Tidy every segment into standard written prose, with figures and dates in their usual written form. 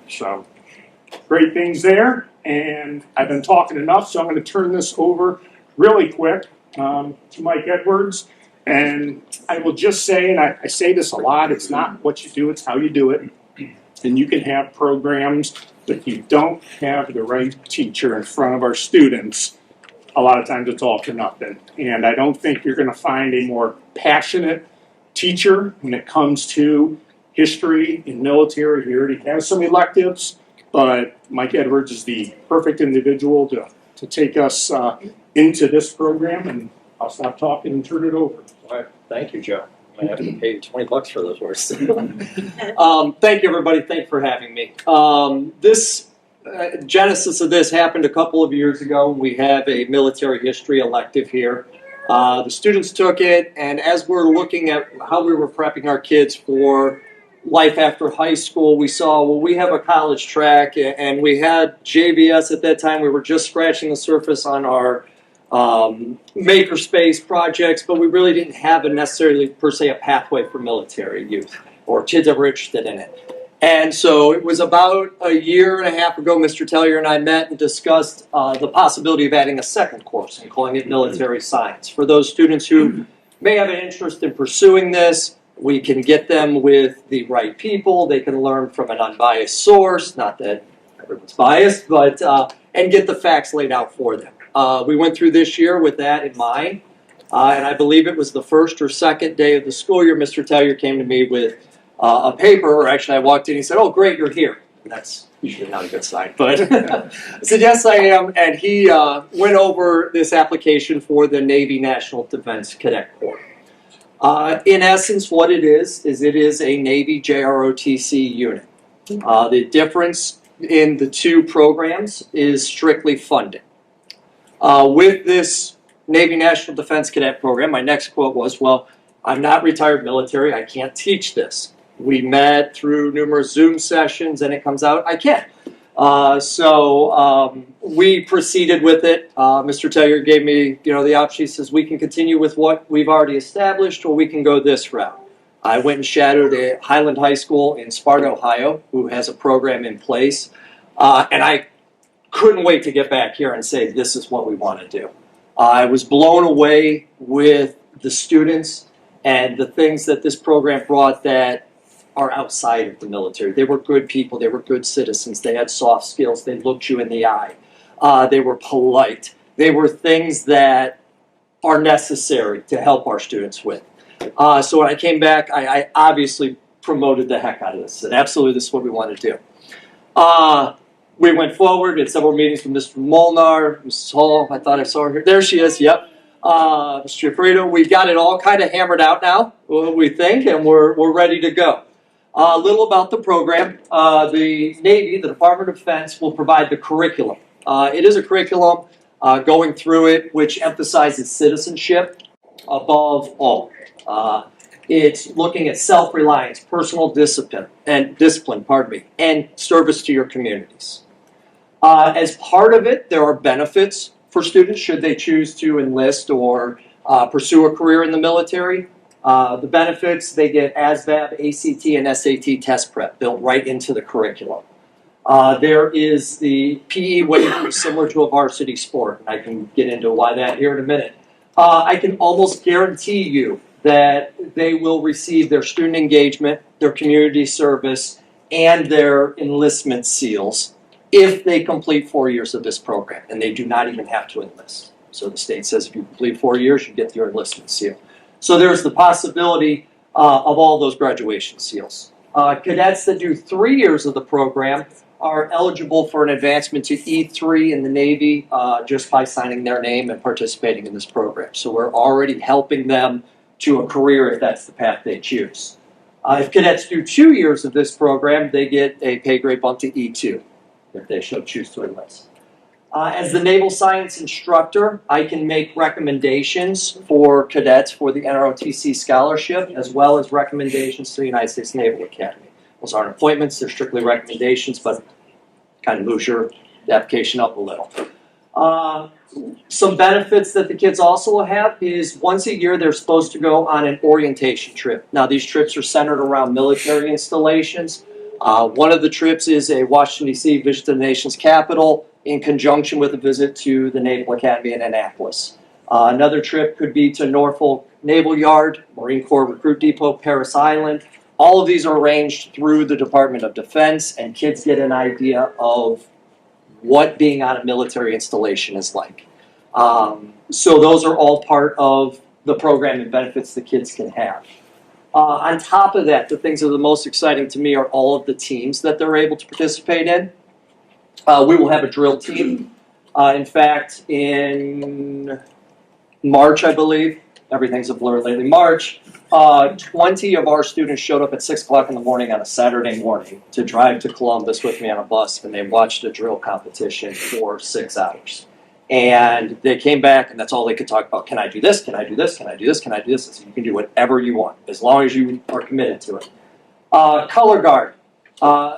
So great things there, and I've been talking enough, so I'm going to turn this over really quick to Mike Edwards. And I will just say, and I say this a lot, it's not what you do, it's how you do it. And you can have programs, but if you don't have the right teacher in front of our students, a lot of times it's all for nothing. And I don't think you're going to find a more passionate teacher when it comes to history and military. He already has some electives, but Mike Edwards is the perfect individual to take us into this program, and I'll stop talking and turn it over. All right. Thank you, Joe. I have to pay you $20 for those words. Thank you, everybody. Thank you for having me. This genesis of this happened a couple of years ago. We have a military history elective here. The students took it, and as we're looking at how we were prepping our kids for life after high school, we saw, well, we have a college track, and we had JVS at that time. We were just scratching the surface on our makerspace projects, but we really didn't have necessarily per se a pathway for military youth or kids that were interested in it. And so it was about a year and a half ago, Mr. Tellier and I met and discussed the possibility of adding a second course and calling it military science. For those students who may have an interest in pursuing this, we can get them with the right people. They can learn from an unbiased source, not that everyone's biased, but and get the facts laid out for them. We went through this year with that in mind, and I believe it was the first or second day of the school year, Mr. Tellier came to me with a paper, or actually I walked in and he said, "Oh, great, you're here." And that's usually not a good sign, but I said, "Yes, I am," and he went over this application for the Navy National Defense Cadet Corps. In essence, what it is it is a Navy JROTC unit. The difference in the two programs is strictly funding. With this Navy National Defense Cadet Program, my next quote was, "Well, I'm not retired military, I can't teach this." We met through numerous Zoom sessions, and it comes out, I can. So we proceeded with it. Mr. Tellier gave me, the option. He says, we can continue with what we've already established, or we can go this route. I went and shadowed at Highland High School in Sparta, Ohio, who has a program in place. And I couldn't wait to get back here and say, this is what we want to do. I was blown away with the students and the things that this program brought that are outside of the military. They were good people. They were good citizens. They had soft skills. They looked you in the eye. They were polite. They were things that are necessary to help our students with. So when I came back, I obviously promoted the heck out of this. And absolutely, this is what we want to do. We went forward, had several meetings with Mr. Molnar, Mrs. Hall. I thought I saw her. There she is, yep. Mr. Frito. We got it all kind of hammered out now, we think, and we're ready to go. A little about the program. The Navy, the Department of Defense, will provide the curriculum. It is a curriculum going through it which emphasizes citizenship above all. It's looking at self-reliance, personal discipline, and service to your communities. As part of it, there are benefits for students should they choose to enlist or pursue a career in the military. The benefits, they get ASVAB, ACT, and SAT test prep built right into the curriculum. There is the PE waiver similar to a varsity sport, and I can get into why that here in a minute. I can almost guarantee you that they will receive their student engagement, their community service, and their enlistment seals if they complete 4 years of this program, and they do not even have to enlist. So the state says if you complete 4 years, you get your enlistment seal. So there's the possibility of all those graduation seals. Cadets that do 3 years of the program are eligible for an advancement to E3 in the Navy just by signing their name and participating in this program. So we're already helping them to a career if that's the path they choose. If cadets do 2 years of this program, they get a pay grade bump to E2 if they so choose to enlist. As the Naval Science instructor, I can make recommendations for cadets for the NROTC scholarship, as well as recommendations to the United States Naval Academy. Those aren't appointments, they're strictly recommendations, but kind of moves your application up a little. Some benefits that the kids also will have is once a year they're supposed to go on an orientation trip. Now these trips are centered around military installations, One of the trips is a Washington, D.C. visit to the nation's capital in conjunction with a visit to the Naval Academy in Annapolis. Another trip could be to Norfolk Naval Yard, Marine Corps Recruit Depot, Parris Island. All of these are arranged through the Department of Defense, and kids get an idea of what being on a military installation is like. So those are all part of the program and benefits the kids can have. On top of that, the things that are the most exciting to me are all of the teams that they're able to participate in. We will have a drill team. In fact, in March, I believe, everything's a blur lately, March, 20 of our students showed up at 6 o'clock in the morning on a Saturday morning to drive to Columbus with me on a bus, and they watched a drill competition for 6 hours. And they came back, and that's all they could talk about. Can I do this? Can I do this? Can I do this? Can I do this? I said, you can do whatever you want, as long as you are committed to it. Color guard.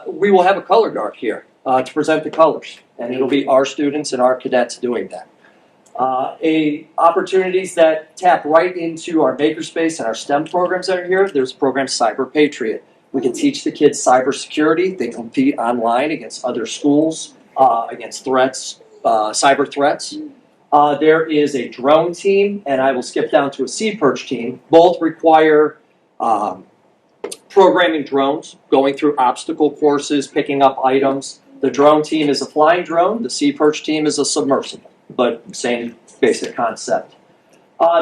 We will have a color guard here to present the colors, and it'll be our students and our cadets doing that. Opportunities that tap right into our makerspace and our STEM programs that are here. There's a program, Cyber Patriot. We can teach the kids cybersecurity. They compete online against other schools, against threats, cyber threats. There is a drone team, and I will skip down to a sea perch team. Both require programming drones, going through obstacle courses, picking up items. The drone team is a flying drone. The sea perch team is a submersible, but same basic concept.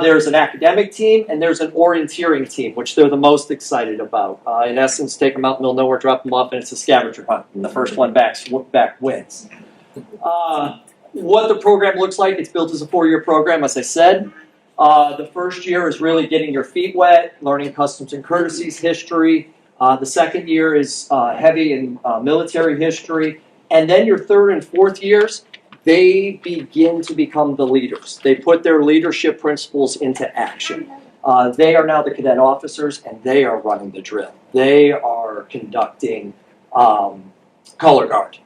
There's an academic team, and there's an orienteering team, which they're the most excited about. In essence, take them out in the middle of nowhere, drop them off, and it's a scavenger hunt, and the first one back wins. What the program looks like, it's built as a 4-year program, as I said. The first year is really getting your feet wet, learning customs and courtesies, history. The second year is heavy in military history. And then your third and fourth years, they begin to become the leaders. They put their leadership principles into action. They are now the cadet officers, and they are running the drill. They are conducting color guard.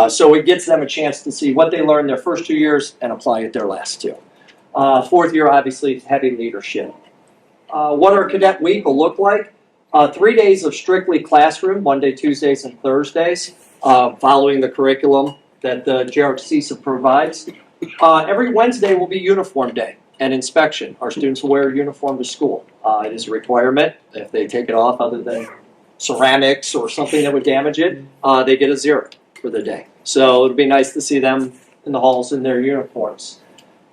So it gets them a chance to see what they learned their first 2 years and apply it their last 2. Fourth year, obviously, heavy leadership. What our cadet week will look like, 3 days of strictly classroom, Monday, Tuesdays, and Thursdays, following the curriculum that the JRCSA provides. Every Wednesday will be uniform day and inspection. Our students will wear a uniform to school. It is a requirement. If they take it off other than ceramics or something that would damage it, they get a 0 for the day. So it'll be nice to see them in the halls in their uniforms.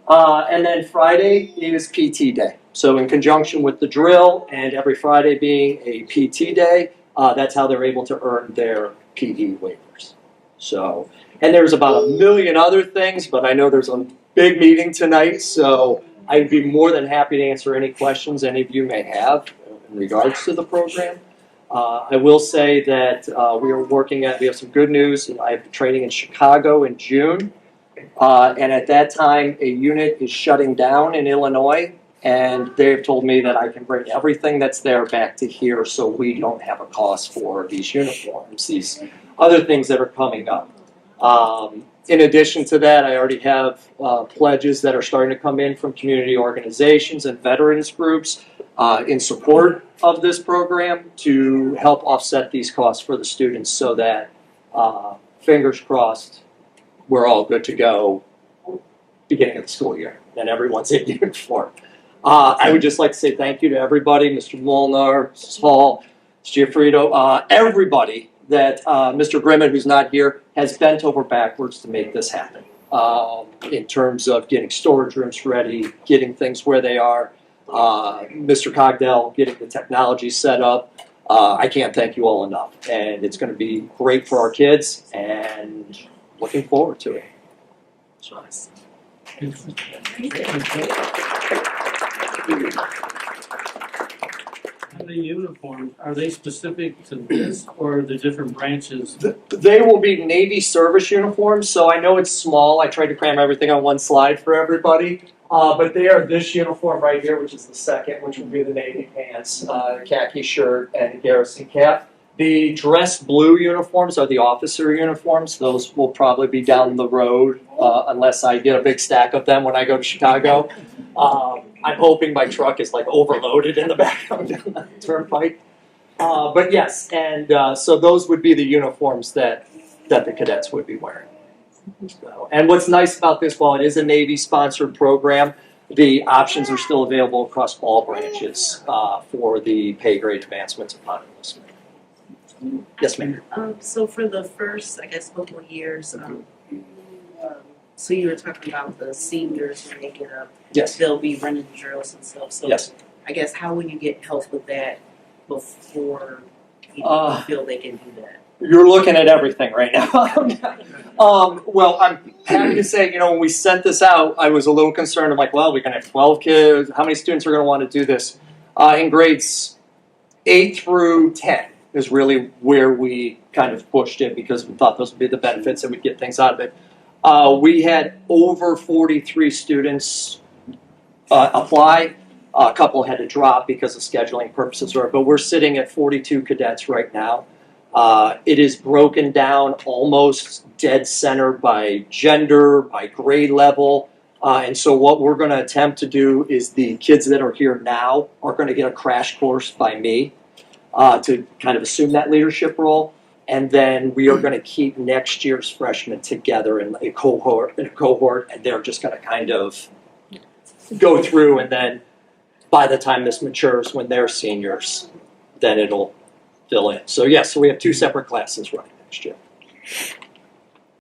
And then Friday is PT day. So in conjunction with the drill and every Friday being a PT day, that's how they're able to earn their PD waivers. So, and there's about a million other things, but I know there's a big meeting tonight, so I'd be more than happy to answer any questions any of you may have in regards to the program. I will say that we have some good news. I have training in Chicago in June. And at that time, a unit is shutting down in Illinois, and they've told me that I can bring everything that's there back to here so we don't have a cost for these uniforms, these other things that are coming up. In addition to that, I already have pledges that are starting to come in from community organizations and veterans groups in support of this program to help offset these costs for the students so that, fingers crossed, we're all good to go beginning of the school year and everyone's in uniform. I would just like to say thank you to everybody, Mr. Molnar, Mrs. Hall, Mr. Giaffredo, everybody that Mr. Grimmett, who's not here, has bent over backwards to make this happen in terms of getting storage rooms ready, getting things where they are, Mr. Cogdell getting the technology set up. I can't thank you all enough, and it's going to be great for our kids, and looking forward to it. The uniforms, are they specific to this or the different branches? They will be Navy service uniforms, so I know it's small. I tried to cram everything on one slide for everybody. But they are this uniform right here, which is the second, which will be the Navy pants, khaki shirt, and garrison cap. The dress blue uniforms are the officer uniforms. Those will probably be down the road unless I get a big stack of them when I go to Chicago. I'm hoping my truck is like overloaded in the back on the turnpike. But yes, and so those would be the uniforms that the cadets would be wearing. So, and what's nice about this, while it is a Navy-sponsored program, the options are still available across all branches for the pay grade advancements upon enlistment. Yes, ma'am. So for the first, I guess, couple of years, so you were talking about the seniors when they get up, Yes. they'll be running drills and stuff. So Yes. I guess how will you get help with that before you feel they can do that? You're looking at everything right now. Well, I'm happy to say, when we sent this out, I was a little concerned. I'm like, well, we're going to have 12 kids. How many students are going to want to do this? In grades 8 through 10 is really where we kind of pushed it because we thought those would be the benefits and we'd get things out of it. We had over 43 students apply. A couple had to drop because of scheduling purposes, but we're sitting at 42 cadets right now. It is broken down almost dead center by gender, by grade level. And so what we're going to attempt to do is the kids that are here now are going to get a crash course by me to kind of assume that leadership role. And then we are going to keep next year's freshmen together in a cohort, and they're just going to kind of go through. And then by the time this matures, when they're seniors, then it'll fill in. So yes, so we have 2 separate classes running next year.